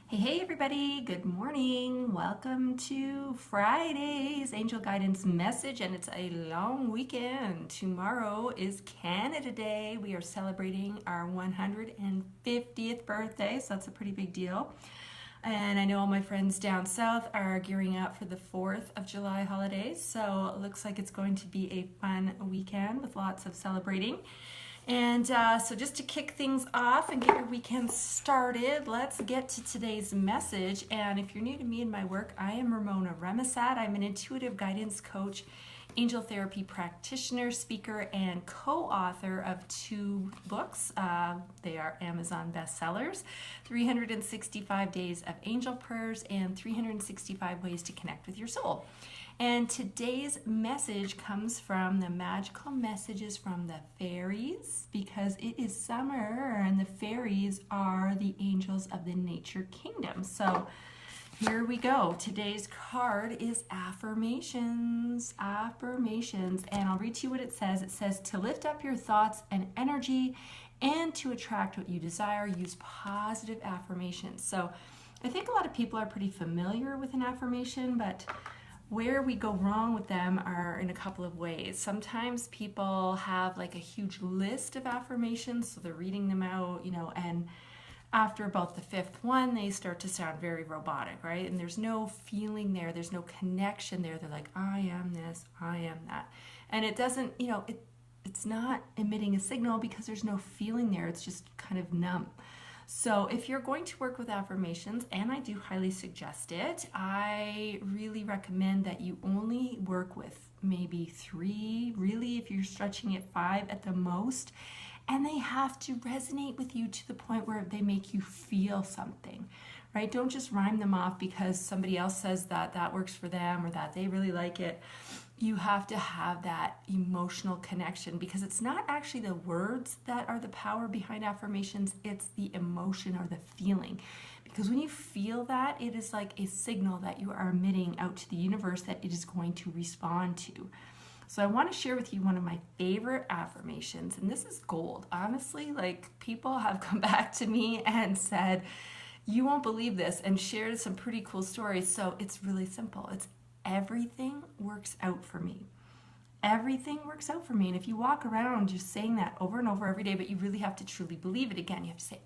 Hey everybody, good morning. Welcome to Friday's Angel Guidance Message, and it's a long weekend. Tomorrow is Canada Day. We are celebrating our 150th birthday, so that's a pretty big deal. And I know all my friends down south are gearing up for the 4th of July holidays, so it looks like it's going to be a fun weekend with lots of celebrating. And so just to kick things off and get your weekend started, let's get to today's message. And if you're new to me and my work, I am Ramona Remisat. I'm an intuitive guidance coach, angel therapy practitioner, speaker, and co-author of 2 books. They are Amazon bestsellers, 365 Days of Angel Prayers and 365 Ways to Connect with Your Soul. And today's message comes from the magical messages from the fairies, because it is summer and the fairies are the angels of the nature kingdom. So here we go. Today's card is affirmations. Affirmations. And I'll read to you what it says. It says, to lift up your thoughts and energy and to attract what you desire, use positive affirmations. So I think a lot of people are pretty familiar with an affirmation, but where we go wrong with them are in a couple of ways. Sometimes people have like a huge list of affirmations, so they're reading them out, and after about the 5th one, they start to sound very robotic, right? And there's no feeling there, there's no connection there. They're like, I am this, I am that. And it doesn't, it's not emitting a signal because there's no feeling there. It's just kind of numb. So if you're going to work with affirmations, and I do highly suggest it, I really recommend that you only work with maybe 3, really if you're stretching it 5 at the most, and they have to resonate with you to the point where they make you feel something, right? Don't just rhyme them off because somebody else says that that works for them or that they really like it. You have to have that emotional connection, because it's not actually the words that are the power behind affirmations, it's the emotion or the feeling. Because when you feel that, it is like a signal that you are emitting out to the universe that it is going to respond to. So I want to share with you one of my favorite affirmations, and this is gold. Honestly, like, people have come back to me and said, you won't believe this, and shared some pretty cool stories. So it's really simple. It's everything works out for me. Everything works out for me. And if you walk around just saying that over and over every day, but you really have to truly believe it again, you have to say,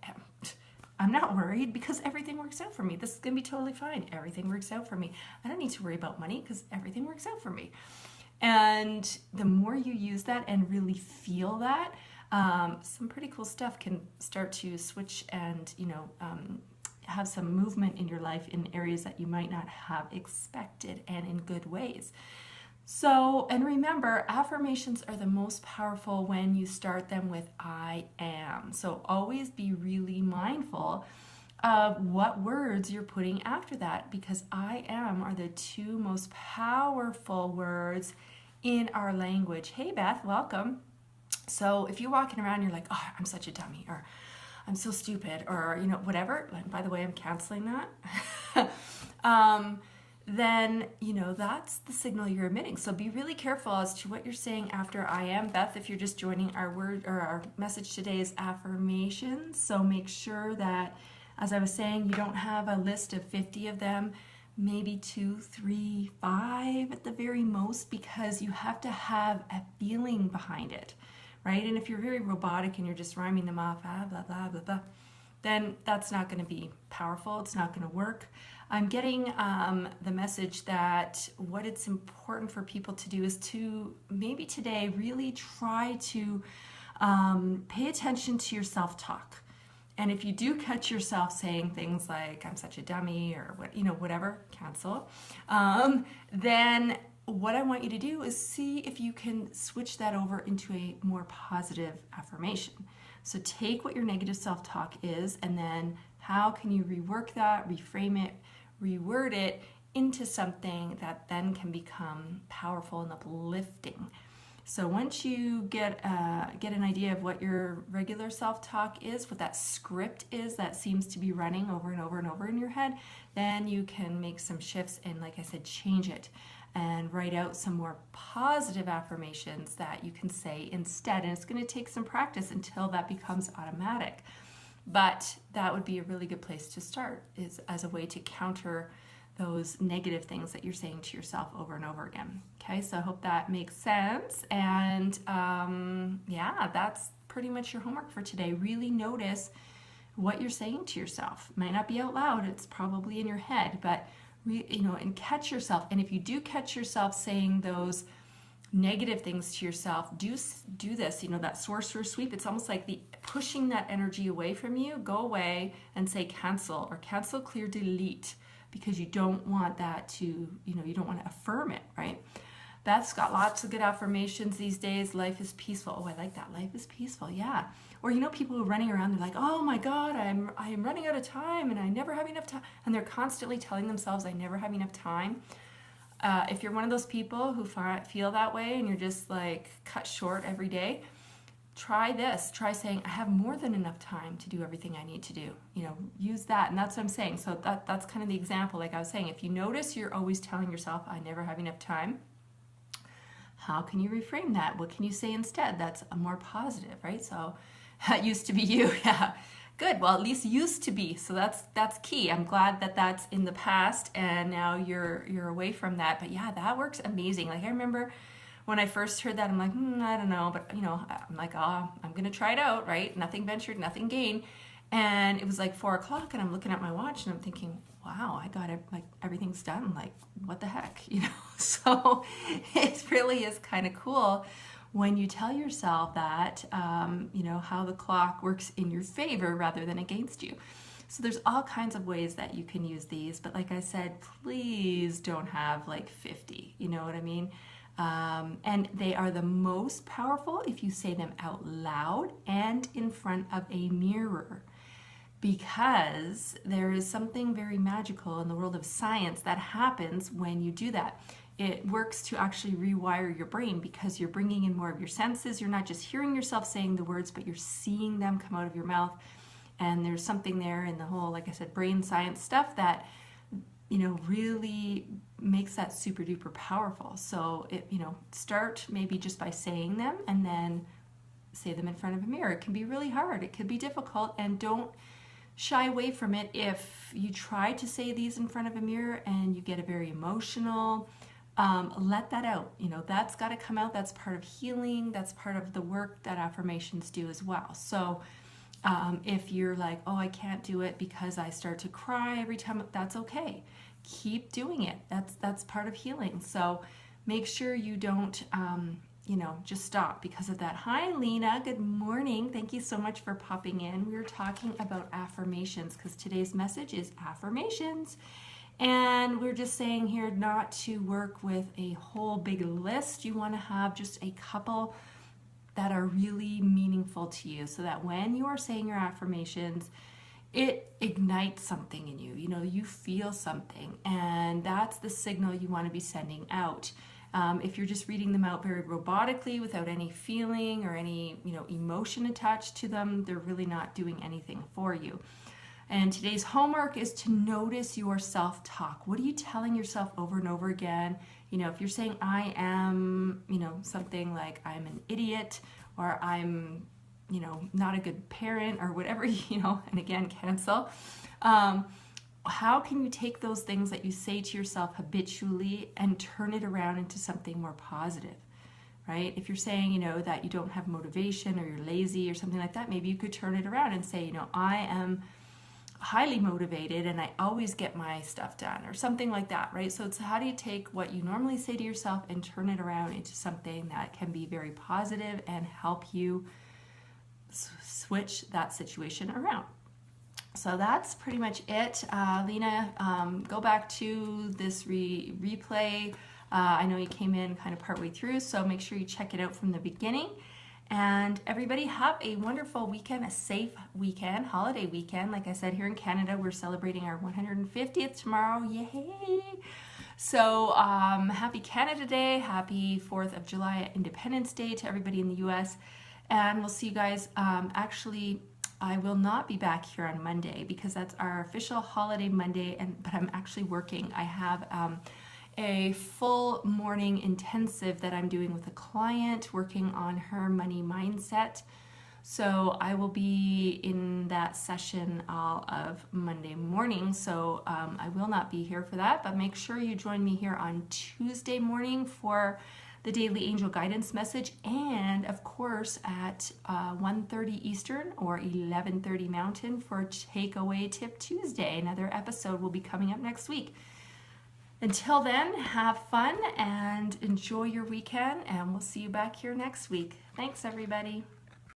I'm not worried because everything works out for me. This is going to be totally fine. Everything works out for me. I don't need to worry about money because everything works out for me. And the more you use that and really feel that, some pretty cool stuff can start to switch and, have some movement in your life in areas that you might not have expected, and in good ways. So, and remember, affirmations are the most powerful when you start them with I am. So always be really mindful of what words you're putting after that, because I am are the 2 most powerful words in our language. Hey Beth, welcome. So if you're walking around, you're like, oh, I'm such a dummy, or I'm so stupid, or whatever, and by the way, I'm canceling that, then that's the signal you're emitting. So be really careful as to what you're saying after I am. Beth, if you're just joining, our word or our message today is affirmations. So make sure that, as I was saying, you don't have a list of 50 of them, maybe 2, 3, 5 at the very most, because you have to have a feeling behind it. Right? And if you're very robotic and you're just rhyming them off, blah, blah, blah, blah, then that's not going to be powerful. It's not going to work. I'm getting the message that what it's important for people to do is to maybe today really try to pay attention to your self-talk. And if you do catch yourself saying things like, I'm such a dummy, or whatever, cancel, then what I want you to do is see if you can switch that over into a more positive affirmation. So take what your negative self-talk is, and then how can you rework that, reframe it, reword it into something that then can become powerful and uplifting. So once you get an idea of what your regular self-talk is, what that script is that seems to be running over and over and over in your head, then you can make some shifts and, like I said, change it and write out some more positive affirmations that you can say instead. And it's going to take some practice until that becomes automatic. But that would be a really good place to start, is as a way to counter those negative things that you're saying to yourself over and over again. Okay, so I hope that makes sense. And yeah, that's pretty much your homework for today. Really notice what you're saying to yourself. It might not be out loud, it's probably in your head, but and catch yourself. And if you do catch yourself saying those negative things to yourself, do this, that sorcerer sweep. It's almost like the pushing that energy away from you. Go away and say cancel, or cancel, clear, delete, because you don't want that to, you don't want to affirm it, right? Beth's got lots of good affirmations these days. Life is peaceful. Oh, I like that. Life is peaceful. Yeah. Or people who are running around, they're like, oh my God, I am running out of time and I never have enough time. And they're constantly telling themselves, I never have enough time. If you're one of those people who feel that way and you're just like cut short every day, try this. Try saying, I have more than enough time to do everything I need to do. Use that. And that's what I'm saying. So that's kind of the example. Like I was saying, if you notice you're always telling yourself, I never have enough time, how can you reframe that? What can you say instead that's more positive, right? So that used to be you. Yeah. Good. Well, at least used to be. So that's key. I'm glad that that's in the past and now you're away from that. But yeah, that works amazing. Like I remember when I first heard that, I'm like, I don't know, but I'm like, oh, I'm gonna try it out, right? Nothing ventured, nothing gained. And it was like 4 o'clock, and I'm looking at my watch, and I'm thinking, wow, I got it, like everything's done. Like, what the heck, So it really is kind of cool when you tell yourself that, how the clock works in your favor rather than against you. So there's all kinds of ways that you can use these, but like I said, please don't have like 50, you know what I mean? And they are the most powerful if you say them out loud and in front of a mirror, because there is something very magical in the world of science that happens when you do that. It works to actually rewire your brain because you're bringing in more of your senses. You're not just hearing yourself saying the words, but you're seeing them come out of your mouth. And there's something there in the whole, like I said, brain science stuff that, really makes that super duper powerful. So, start maybe just by saying them and then say them in front of a mirror. It can be really hard. It could be difficult, and don't shy away from it if you try to say these in front of a mirror and you get a very emotional. Let that out. That's got to come out. That's part of healing. That's part of the work that affirmations do as well. So if you're like, oh, I can't do it because I start to cry every time, that's okay. Keep doing it. That's part of healing. So make sure you don't, just stop because of that. Hi, Lena. Good morning. Thank you so much for popping in. We were talking about affirmations because today's message is affirmations. And we're just saying here not to work with a whole big list. You want to have just a couple that are really meaningful to you, so that when you are saying your affirmations, it ignites something in you. You feel something, and that's the signal you want to be sending out. If you're just reading them out very robotically without any feeling or any emotion attached to them, they're really not doing anything for you. And today's homework is to notice your self-talk. What are you telling yourself over and over again? If you're saying I am, something like I'm an idiot, or I'm, not a good parent, or whatever, and again, cancel. How can you take those things that you say to yourself habitually and turn it around into something more positive, right? If you're saying, that you don't have motivation, or you're lazy or something like that, maybe you could turn it around and say, I am highly motivated and I always get my stuff done, or something like that, right? So it's how do you take what you normally say to yourself and turn it around into something that can be very positive and help you switch that situation around. So that's pretty much it. Lena, go back to this replay. I know you came in kind of partway through, so make sure you check it out from the beginning. And everybody have a wonderful weekend, a safe weekend, holiday weekend. Like I said, here in Canada, we're celebrating our 150th tomorrow. Yay! So happy Canada Day, happy 4th of July Independence Day to everybody in the US. And we'll see you guys. Actually, I will not be back here on Monday because that's our official holiday Monday, but I'm actually working. I have a full morning intensive that I'm doing with a client, working on her money mindset. So I will be in that session all of Monday morning. So I will not be here for that, but make sure you join me here on Tuesday morning for the daily angel guidance message, and of course at 1:30 Eastern or 11:30 Mountain for Takeaway Tip Tuesday. Another episode will be coming up next week. Until then, have fun and enjoy your weekend, and we'll see you back here next week. Thanks, everybody.